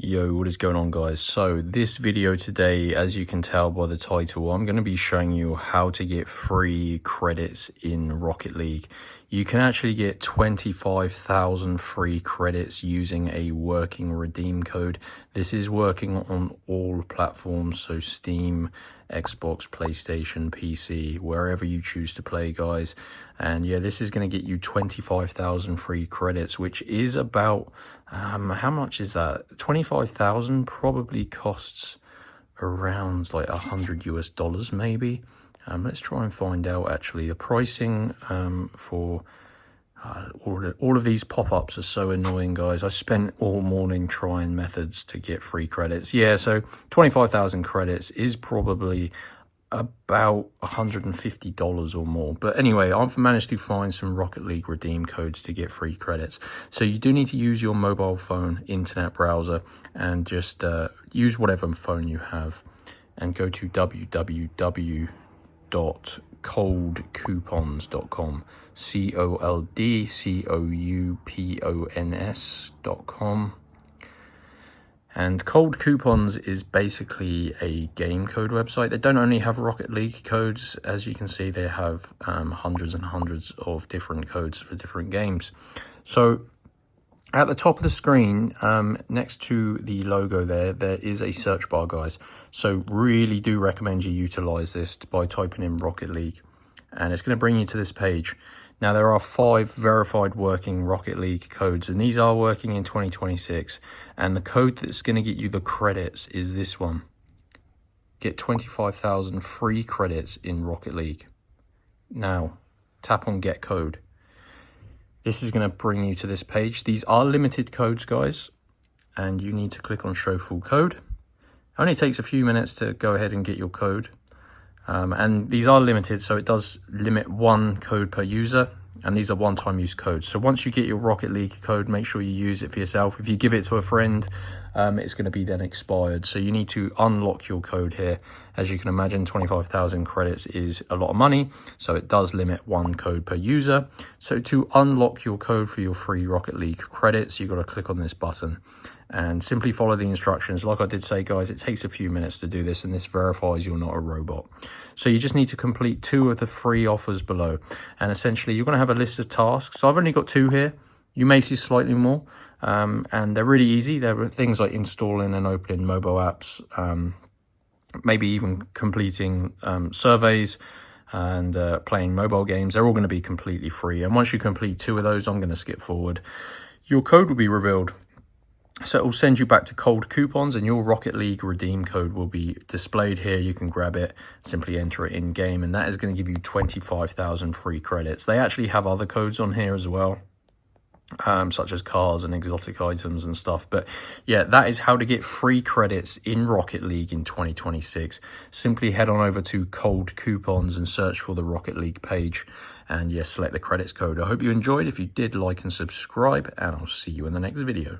Yo, what is going on, guys? So this video today, as you can tell by the title, I'm going to be showing you how to get free credits in Rocket League. You can actually get 25,000 free credits using a working redeem code. This is working on all platforms, so Steam, Xbox, PlayStation, PC, wherever you choose to play, guys. And yeah, this is going to get you 25,000 free credits, which is about, how much is that? 25,000 probably costs around like $100 maybe. Let's try and find out actually the pricing for all of these pop-ups are so annoying, guys. I spent all morning trying methods to get free credits. Yeah, so 25,000 credits is probably about $150 or more. But anyway, I've managed to find some Rocket League redeem codes to get free credits. So you do need to use your mobile phone internet browser and just use whatever phone you have and go to www.coldcoupons.com, coldcoupons.com. And Cold Coupons is basically a game code website. They don't only have Rocket League codes. As you can see, they have hundreds and hundreds of different codes for different games. So at the top of the screen, next to the logo there is a search bar, guys. So really do recommend you utilize this by typing in Rocket League. And it's going to bring you to this page. Now, there are 5 verified working Rocket League codes, and these are working in 2026. And the code that's going to get you the credits is this one. Get 25,000 free credits in Rocket League. Now, tap on Get Code. This is going to bring you to this page. These are limited codes, guys, and you need to click on Show Full Code. It only takes a few minutes to go ahead and get your code. And these are limited, so it does limit 1 code per user, and these are one-time use codes. So once you get your Rocket League code, make sure you use it for yourself. If you give it to a friend, it's going to be then expired. So you need to unlock your code here. As you can imagine, 25,000 credits is a lot of money, so it does limit 1 code per user. So to unlock your code for your free Rocket League credits, you've got to click on this button and simply follow the instructions. Like I did say, guys, it takes a few minutes to do this, and this verifies you're not a robot. So you just need to complete 2 of the free offers below, and essentially you're going to have a list of tasks. So I've only got 2 here. You may see slightly more, and they're really easy. There are things like installing and opening mobile apps, maybe even completing surveys and playing mobile games. They're all going to be completely free. And once you complete 2 of those, I'm going to skip forward. Your code will be revealed. So it will send you back to Cold Coupons, and your Rocket League redeem code will be displayed here. You can grab it, simply enter it in game, and that is going to give you 25,000 free credits. They actually have other codes on here as well, such as cars and exotic items and stuff. But yeah, that is how to get free credits in Rocket League in 2026. Simply head on over to Cold Coupons and search for the Rocket League page, and yes, select the credits code. I hope you enjoyed. If you did, like and subscribe, and I'll see you in the next video.